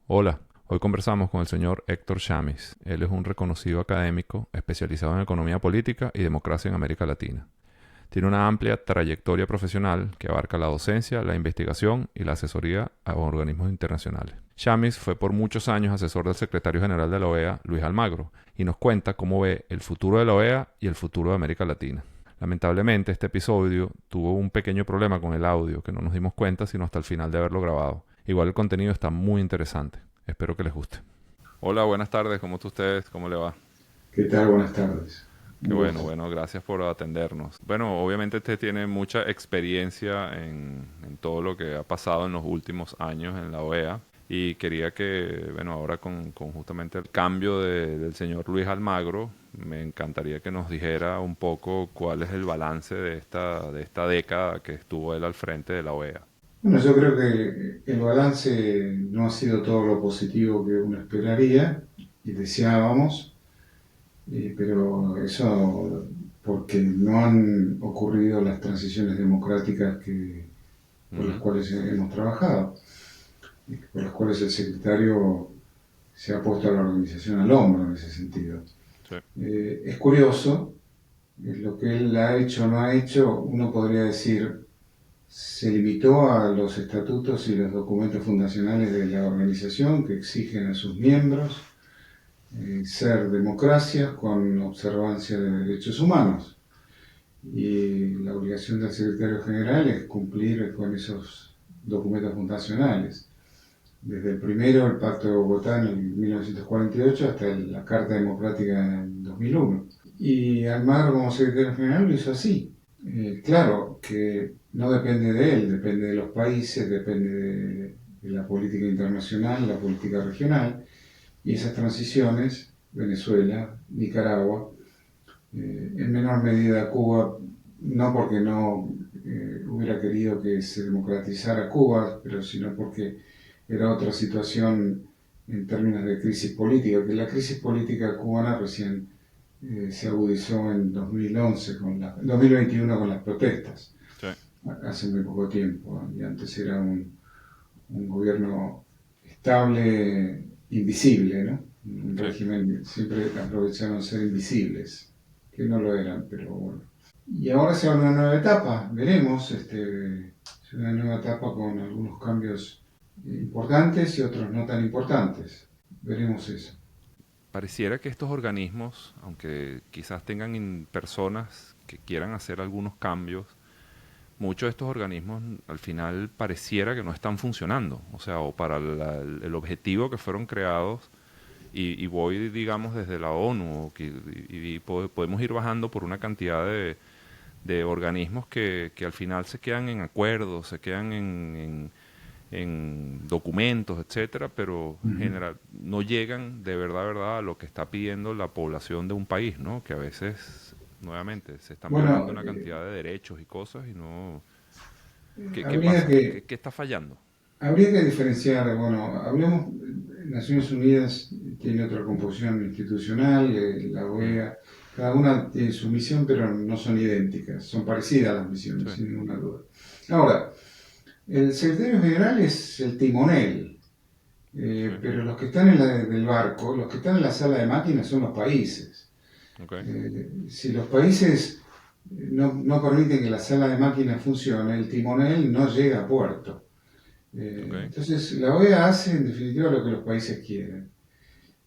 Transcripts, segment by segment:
Hola, hoy conversamos con el señor Héctor Chamis. Él es un reconocido académico especializado en economía política y democracia en América Latina. Tiene una amplia trayectoria profesional que abarca la docencia, la investigación y la asesoría a organismos internacionales. Chamis fue por muchos años asesor del secretario general de la OEA, Luis Almagro, y nos cuenta cómo ve el futuro de la OEA y el futuro de América Latina. Lamentablemente, este episodio tuvo un pequeño problema con el audio que no nos dimos cuenta sino hasta el final de haberlo grabado. Igual el contenido está muy interesante. Espero que les guste. Hola, buenas tardes. ¿Cómo está ustedes? ¿Cómo le va? ¿Qué tal? Buenas tardes. Qué Un bueno, gusto. bueno, gracias por atendernos. Bueno, obviamente usted tiene mucha experiencia en todo lo que ha pasado en los últimos años en la OEA y quería que, bueno, ahora con justamente el cambio del señor Luis Almagro, me encantaría que nos dijera un poco cuál es el balance de esta década que estuvo él al frente de la OEA. Bueno, yo creo que el balance no ha sido todo lo positivo que uno esperaría y deseábamos, pero eso porque no han ocurrido las transiciones democráticas por las Ujú. cuales hemos trabajado, y por las cuales el secretario se ha puesto a la organización al hombro en ese sentido. Sí. Es curioso, lo que él ha hecho o no ha hecho, uno podría decir se limitó a los estatutos y los documentos fundacionales de la organización que exigen a sus miembros ser democracias con observancia de derechos humanos. Y la obligación del secretario general es cumplir con esos documentos fundacionales. Desde el primero, el Pacto de Bogotá en el 1948, hasta la Carta Democrática en 2001. Y Almagro como secretario general lo hizo así. Claro que no depende de él, depende de los países, depende de la política internacional, la política regional, y esas transiciones, Venezuela, Nicaragua, en menor medida Cuba, no porque no hubiera querido que se democratizara Cuba, pero sino porque era otra situación en términos de crisis política, que la crisis política cubana recién se agudizó en 2011 2021 con las protestas, Sí. hace muy poco tiempo, y antes era un gobierno estable, invisible, ¿no? Un Sí. régimen, siempre aprovecharon ser invisibles, que no lo eran, pero bueno. Y ahora se abre una nueva etapa, veremos, es una nueva etapa con algunos cambios importantes y otros no tan importantes. Veremos eso. Pareciera que estos organismos, aunque quizás tengan personas que quieran hacer algunos cambios, muchos de estos organismos al final pareciera que no están funcionando. O sea, o para el objetivo que fueron creados, y voy, digamos, desde la ONU, podemos ir bajando por una cantidad de organismos que al final se quedan en acuerdos, se quedan en documentos, etcétera, pero Uh -huh. general no llegan de verdad a lo que está pidiendo la población de un país, ¿no? Que a veces, nuevamente, se están violando Bueno, una cantidad de derechos y cosas y no. ¿Qué habría pasa? que ¿Qué está fallando? Habría que diferenciar, bueno, hablemos, Naciones Unidas tiene otra composición institucional, la Mm, OEA, cada una tiene su misión, pero no son idénticas, son parecidas las sí, misiones, sin ninguna duda. Ahora, el secretario general es el timonel, sí, pero los que están del barco, los que están en la sala de máquinas son los países. ok, Si los países no permiten que la sala de máquinas funcione, el timonel no llega a puerto. ok, Entonces, la OEA hace en definitiva lo que los países quieren.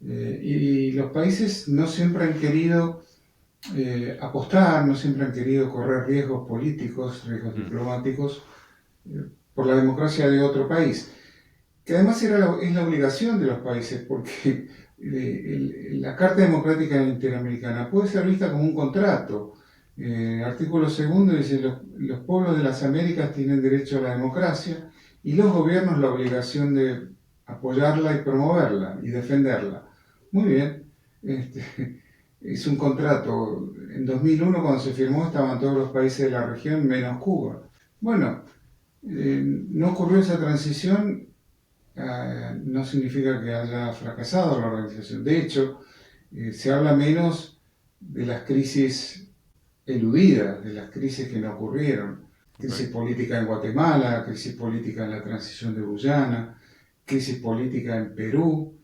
Y los países no siempre han querido apostar, no siempre han querido correr riesgos políticos, riesgos mm, diplomáticos, por la democracia de otro país. Que además es la obligación de los países, porque la Carta Democrática Interamericana puede ser vista como un contrato. Artículo segundo dice, los pueblos de las Américas tienen derecho a la democracia y los gobiernos la obligación de apoyarla y promoverla y defenderla. Muy bien, es un contrato. En 2001 cuando se firmó estaban todos los países de la región menos Cuba. Bueno, no ocurrió esa transición, no significa que haya fracasado la organización. De hecho, se habla menos de las crisis eludidas, de las crisis que no ocurrieron. ok, Crisis política en Guatemala, crisis política en la transición de Guyana, crisis política en Perú,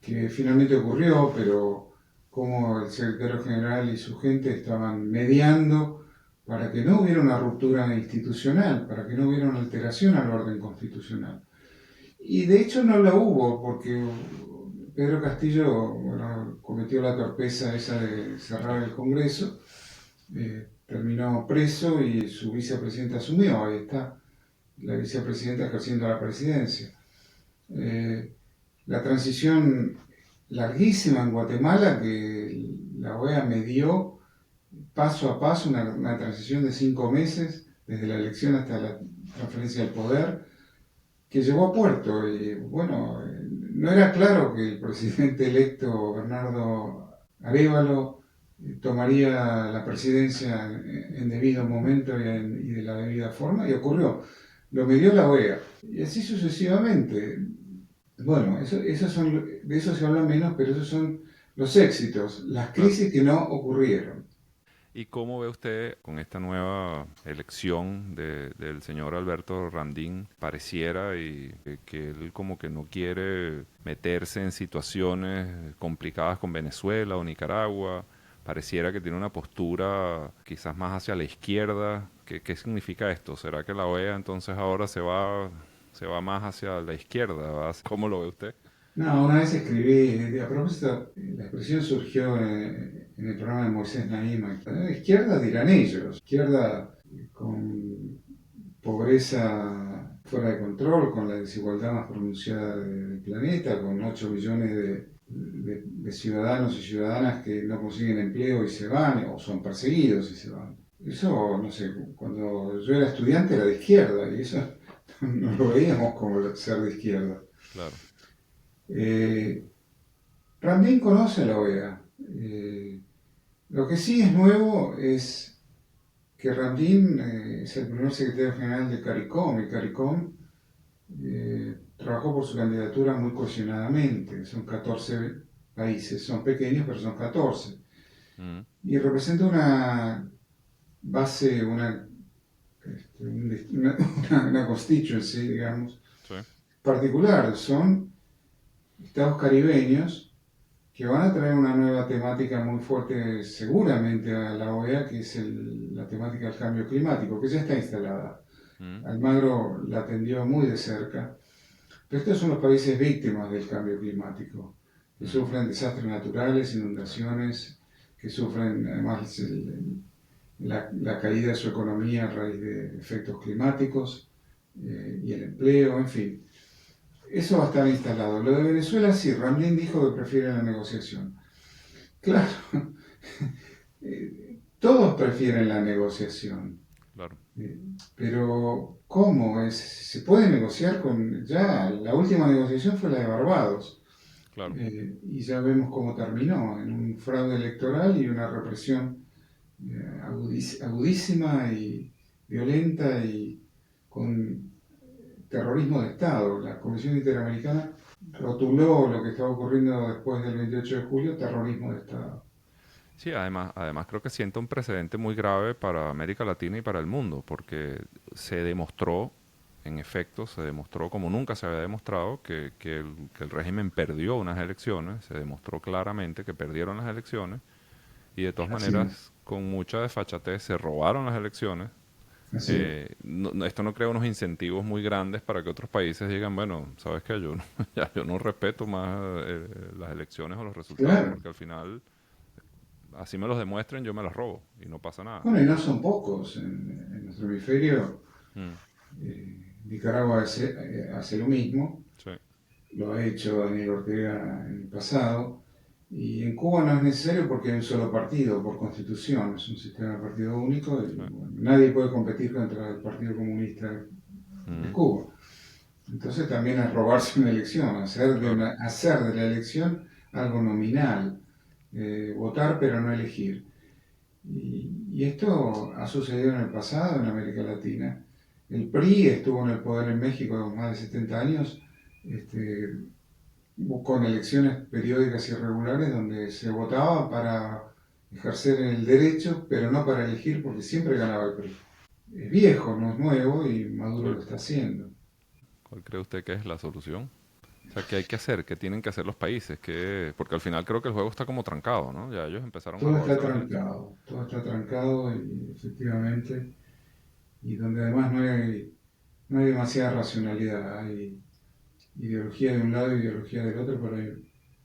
que finalmente ocurrió, pero como el secretario general y su gente estaban mediando para que no hubiera una ruptura institucional, para que no hubiera una alteración al orden constitucional. Y de hecho no la hubo, porque Pedro Castillo, bueno, cometió la torpeza esa de cerrar el Congreso, terminó preso y su vicepresidenta asumió, ahí está, la vicepresidenta ejerciendo la presidencia. La transición larguísima en Guatemala que la OEA medió paso a paso, una transición de 5 meses, desde la elección hasta la transferencia del poder, que llegó a puerto. Y bueno, no era claro que el presidente electo Bernardo Arévalo tomaría la presidencia en debido momento y de la debida forma, y ocurrió. Lo midió la OEA. Y así sucesivamente. Bueno, de eso se habla menos, pero esos son los éxitos, las Claro. crisis que no ocurrieron. ¿Y cómo ve usted con esta nueva elección del señor Alberto Ramdín? Pareciera que él como que no quiere meterse en situaciones complicadas con Venezuela o Nicaragua. Pareciera que tiene una postura quizás más hacia la izquierda. ¿Qué significa esto? ¿Será que la OEA entonces ahora se va más hacia la izquierda? ¿Cómo lo ve usted? No, una vez escribí, a propósito, la expresión surgió en el programa de Moisés Naima. Izquierda dirán ellos, izquierda con pobreza fuera de control, con la desigualdad más pronunciada del planeta, con 8 millones de ciudadanos y ciudadanas que no consiguen empleo y se van, o son perseguidos y se van. Eso, no sé, cuando yo era estudiante era de izquierda y eso no lo veíamos como ser de izquierda. Claro. Eh, Ramdín conoce a la OEA. Lo que sí es nuevo es que Ramdín es el primer secretario general de CARICOM, y CARICOM trabajó por su candidatura muy cohesionadamente. Son 14 países, son pequeños, pero son 14. Mm, Y representa una base, una constituency, digamos, sí. particular. Son estados caribeños que van a traer una nueva temática muy fuerte seguramente a la OEA, que es la temática del cambio climático, que ya está instalada. Mm, Almagro la atendió muy de cerca, pero estos son los países víctimas del cambio climático, que mm, sufren desastres naturales, inundaciones, que sufren además la caída de su economía a raíz de efectos climáticos y el empleo, en fin. Eso va a estar instalado. Lo de Venezuela sí, Ramlín dijo que prefiere la negociación. Claro, todos prefieren la negociación, claro, eh, pero ¿cómo? Se puede negociar con... Ya, la última negociación fue la de Barbados, claro. y ya vemos cómo terminó, en un fraude electoral y una represión agudísima y violenta y con terrorismo de Estado. La Comisión Interamericana rotuló lo que estaba ocurriendo después del 28 de julio terrorismo de Estado. Sí, además creo que sienta un precedente muy grave para América Latina y para el mundo, porque se demostró, en efecto, se demostró como nunca se había demostrado que el régimen perdió unas elecciones, se demostró claramente que perdieron las elecciones y de todas Así es, maneras, con mucha desfachatez, se robaron las elecciones. así es. Esto no crea unos incentivos muy grandes para que otros países digan, bueno, sabes que yo no, ya, yo no respeto más las elecciones o los resultados, Claro. porque al final así me los demuestren, yo me los robo y no pasa nada. Bueno, y no son pocos. En nuestro hemisferio, Mm, Nicaragua hace lo mismo, sí, lo ha hecho Daniel Ortega en el pasado, y en Cuba no es necesario porque hay un solo partido por constitución, es un sistema de partido único, y sí. bueno, nadie puede competir contra el Partido Comunista de Mm, Cuba. Entonces también es robarse una elección, claro, hacer de la elección algo nominal, votar pero no elegir. Y esto ha sucedido en el pasado en América Latina. El PRI estuvo en el poder en México más de 70 años, este, con elecciones periódicas y regulares donde se votaba para ejercer el derecho, pero no para elegir, porque siempre ganaba el PRI. Es viejo, no es nuevo, y sí. Maduro lo está haciendo. ¿Cuál cree usted que es la solución? O sea, ¿qué hay que hacer? ¿Qué tienen que hacer los países? Porque al final creo que el juego está como trancado, ¿no? Ya ellos empezaron a jugarse las cartas. Todo está trancado y efectivamente, y donde además no hay demasiada racionalidad, hay ideología de un lado y ideología del otro, pero hay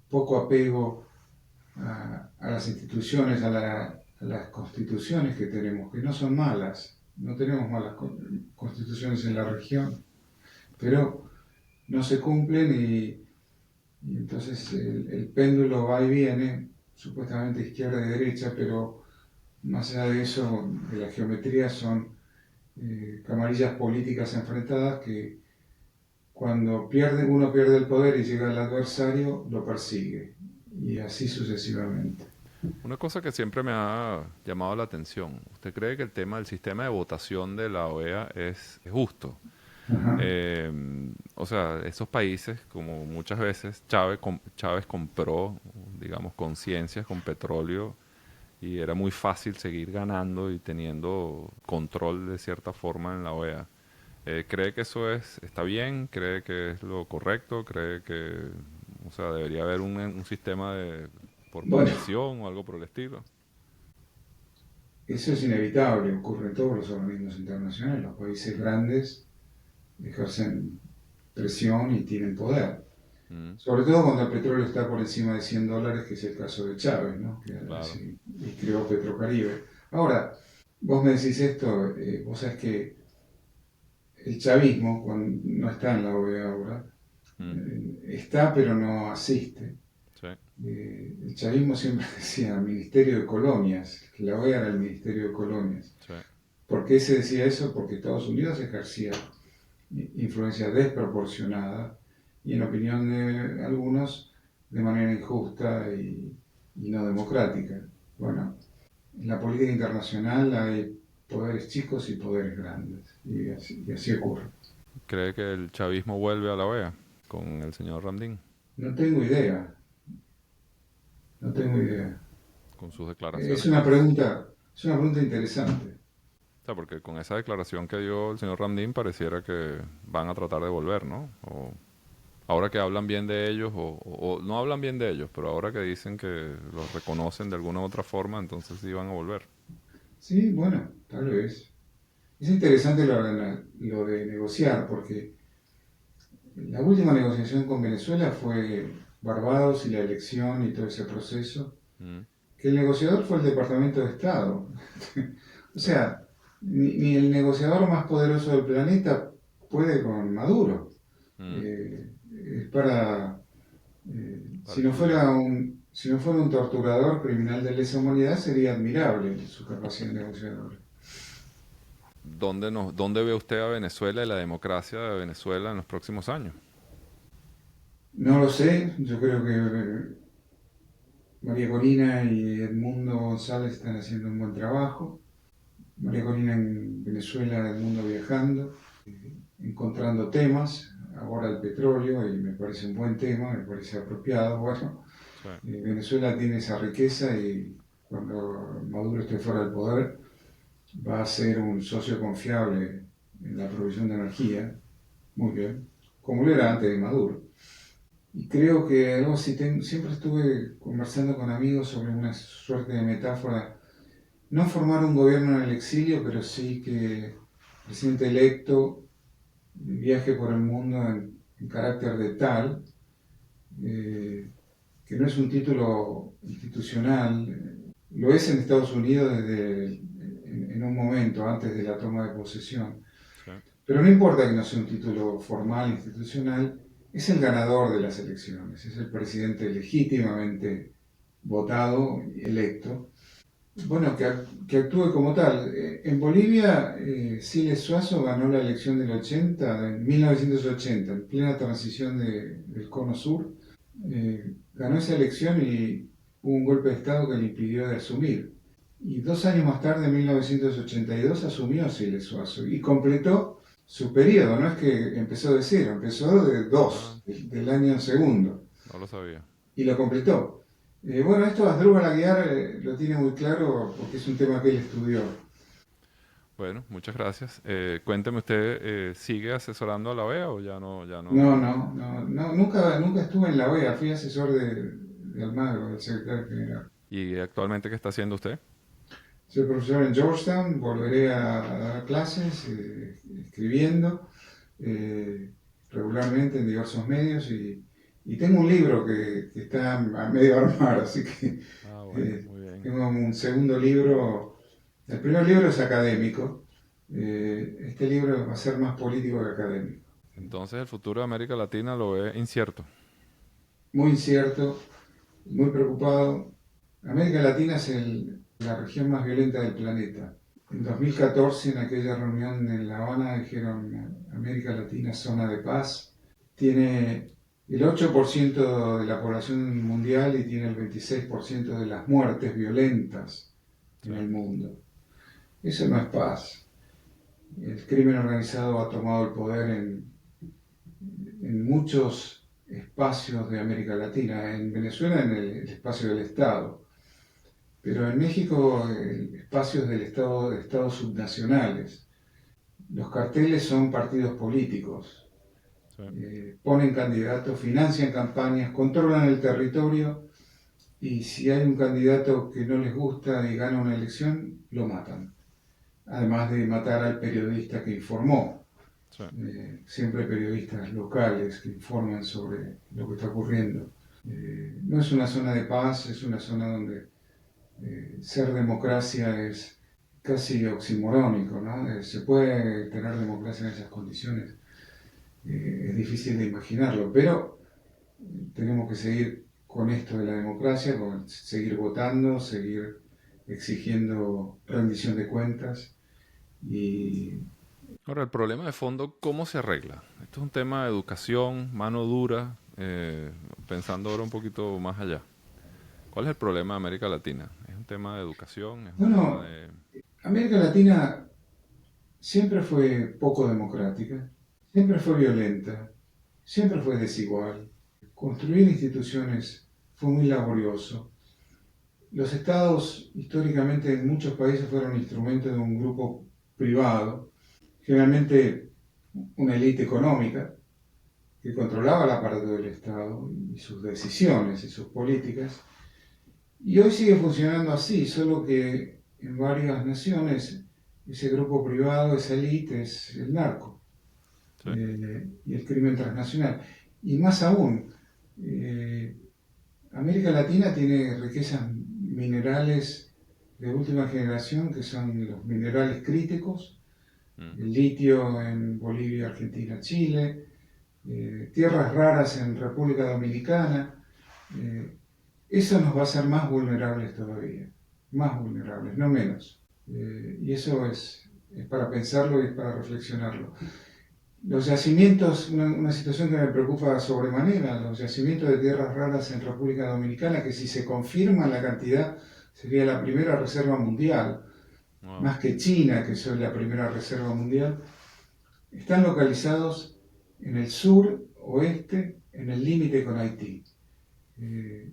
poco apego a las instituciones, a las constituciones que tenemos, que no son malas, no tenemos malas constituciones en la región, pero no se cumplen y entonces el péndulo va y viene, supuestamente izquierda y derecha, pero más allá de eso, de la geometría son camarillas políticas enfrentadas que cuando uno pierde el poder y llega el adversario, lo persigue, y así sucesivamente. Una cosa que siempre me ha llamado la atención, ¿usted cree que el tema del sistema de votación de la OEA es justo? Ajá. O sea, esos países, como muchas veces Chávez compró, digamos, conciencias con petróleo y era muy fácil seguir ganando y teniendo control de cierta forma en la OEA. ¿Cree que eso está bien? ¿Cree que es lo correcto? ¿Cree que, o sea, debería haber un sistema por Bueno, votación o algo por el estilo? eso es inevitable, ocurre en todos los organismos internacionales. Los países grandes ejercen presión y tienen poder. Mm, Sobre todo cuando el petróleo está por encima de $100, que es el caso de Chávez, ¿no? Que claro. y creó Petrocaribe. Ahora, vos me decís esto, vos sabés que el chavismo, cuando no está en la OEA ahora, Mm, está pero no asiste. sí, El chavismo siempre decía Ministerio de Colonias, que la OEA era el Ministerio de Colonias. sí. ¿Por qué se decía eso? Porque Estados Unidos ejercía influencia desproporcionada y en opinión de algunos de manera injusta y no democrática. Bueno, en la política internacional hay poderes chicos y poderes grandes y así ocurre. ¿Cree que el chavismo vuelve a la OEA con el señor Ramdín, No tengo idea, no tengo idea. con sus Es declaraciones que una hizo? pregunta, es una pregunta interesante. O sea, porque con esa declaración que dio el señor Ramdín pareciera que van a tratar de volver, ¿no? O ahora que hablan bien de ellos, o no hablan bien de ellos, pero ahora que dicen que los reconocen de alguna u otra forma, entonces sí van a volver. Sí, bueno, tal vez. Es interesante lo de negociar, porque la última negociación con Venezuela fue Barbados y la elección y todo ese proceso, Mm, que el negociador fue el Departamento de Estado. O sí. sea, ni el negociador más poderoso del planeta puede con Maduro. Mm, Es para, para estudiar. si no fuera un torturador criminal de lesa humanidad, sería admirable su capacidad negociadora. ¿Dónde ve usted a Venezuela y la democracia de Venezuela en los próximos años? No lo sé, yo creo que María Corina y Edmundo González están haciendo un buen trabajo. María Corina en Venezuela, Edmundo viajando, encontrando temas. Ahora el petróleo, y me parece un buen tema, me parece apropiado. Bueno, Sí. Venezuela tiene esa riqueza y cuando Maduro esté fuera del poder va a ser un socio confiable en la provisión de energía. Muy bien, como lo era antes de Maduro. Y creo que algo así, siempre estuve conversando con amigos sobre una suerte de metáfora, no formar un gobierno en el exilio, pero sí que el presidente electo viaje por el mundo en carácter de tal, eh, que no es un título institucional, lo es en Estados Unidos en un momento antes de la toma de posesión, Sí. pero no importa que no sea un título formal, institucional, es el ganador de las elecciones, es el presidente legítimamente votado, electo. Bueno, que actúe como tal. En Bolivia, Siles Suazo ganó la elección del 80, en 1980, en plena transición del Cono Sur. Ganó esa elección y hubo un golpe de Estado que le impidió de asumir. Y 2 años más tarde, en 1982, asumió Siles Suazo y completó su periodo. No es que empezó de cero, empezó de Ah, dos, del año segundo, no lo sabía. y lo completó. Bueno, esto Asdrúbal Aguiar lo tiene muy claro porque es un tema que él estudió. Bueno, muchas gracias. Cuénteme usted, ¿sigue asesorando a la OEA o ya no, ya No, no? no, no, no, nunca estuve en la OEA, fui asesor de Almagro, del secretario general. ¿Y actualmente qué está haciendo usted? Soy profesor en Georgetown, volveré a dar clases, escribiendo regularmente en diversos medios y tengo un libro que está a medio armar, así que Ah, bueno, eh, muy bien. tengo un segundo libro. El primer libro es académico, este libro va a ser más político que académico. Entonces el futuro de América Latina lo ve incierto. Muy incierto, muy preocupado. América Latina es la región más violenta del planeta. En 2014, en aquella reunión en La Habana, dijeron América Latina zona de paz. Tiene el 8% de la población mundial y tiene el 26% de las muertes violentas Sí, en el mundo. Eso no es paz. El crimen organizado ha tomado el poder en muchos espacios de América Latina. En Venezuela, en el espacio del Estado. Pero en México, espacios del Estado, de estados subnacionales. Los carteles son partidos políticos, sí. ponen candidatos, financian campañas, controlan el territorio y si hay un candidato que no les gusta y gana una elección, lo matan. Además de matar al periodista que informó. Sí. Siempre periodistas locales que informan sobre lo que está ocurriendo. No es una zona de paz, es una zona donde ser democracia es casi oximorónico, ¿no? Se puede tener democracia en esas condiciones, es difícil de imaginarlo, pero tenemos que seguir con esto de la democracia, con seguir votando, seguir exigiendo rendición de cuentas y Ahora, el problema de fondo, ¿cómo se arregla? Esto es un tema de educación, mano dura, pensando ahora un poquito más allá. ¿Cuál es el problema de América Latina? ¿Es un tema de educación? ¿Es un tema bueno, de...? América Latina siempre fue poco democrática, siempre fue violenta, siempre fue desigual. Construir instituciones fue muy laborioso. Los estados históricamente en muchos países fueron instrumentos de un grupo privado, generalmente una élite económica, que controlaba el aparato del Estado y sus decisiones y sus políticas. Y hoy sigue funcionando así, solo que en varias naciones ese grupo privado, esa élite es el narco Sí, y el crimen transnacional. Y más aún, eh, América Latina tiene riquezas minerales de última generación, que son los minerales críticos, mm, el litio en Bolivia, Argentina, Chile, tierras raras en República Dominicana. eh, Eso nos va a hacer más vulnerables todavía, más vulnerables, no menos. Y eso es para pensarlo y es para reflexionarlo. Los yacimientos, una situación que me preocupa sobremanera, los yacimientos de tierras raras en República Dominicana, que si se confirma la cantidad sería la primera reserva mundial, wow, más que China, que es la primera reserva mundial, están localizados en el sur oeste, en el límite con Haití.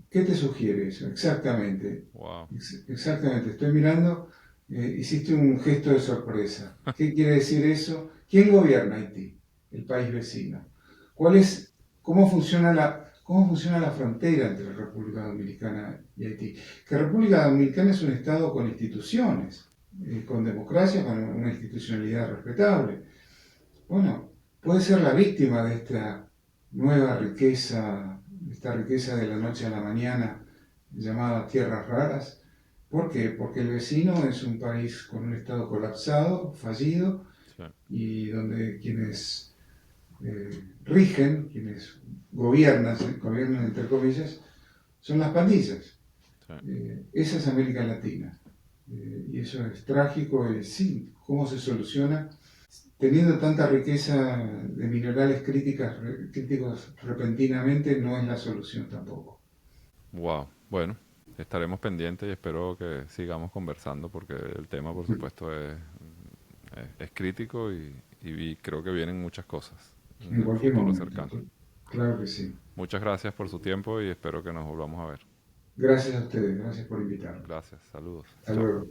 ¿Qué te sugiere eso? Exactamente, wow. exactamente. Estoy mirando, hiciste un gesto de sorpresa. ¿Qué quiere decir eso? ¿Quién gobierna Haití, el país vecino? ¿Cuál es, cómo funciona la frontera entre República Dominicana y Haití? Que República Dominicana es un Estado con instituciones, con democracia, con una institucionalidad respetable. Bueno, puede ser la víctima de esta nueva riqueza, esta riqueza de la noche a la mañana llamada tierras raras. ¿Por qué? Porque el vecino es un país con un estado colapsado, fallido, Sí, y donde quienes rigen, quienes gobiernan entre comillas, son las pandillas. sí. Esa es América Latina. Y eso es trágico. Y sí, ¿cómo se soluciona? Teniendo tanta riqueza de minerales críticos repentinamente no es la solución tampoco. Wow. Bueno, estaremos pendientes y espero que sigamos conversando porque el tema, por supuesto, es crítico y creo que vienen muchas cosas en En el cualquier futuro momento. cercano. Claro que sí. Muchas gracias por su tiempo y espero que nos volvamos a ver. Gracias a ustedes, gracias por invitarme. Gracias, saludos. Hasta Chao. luego.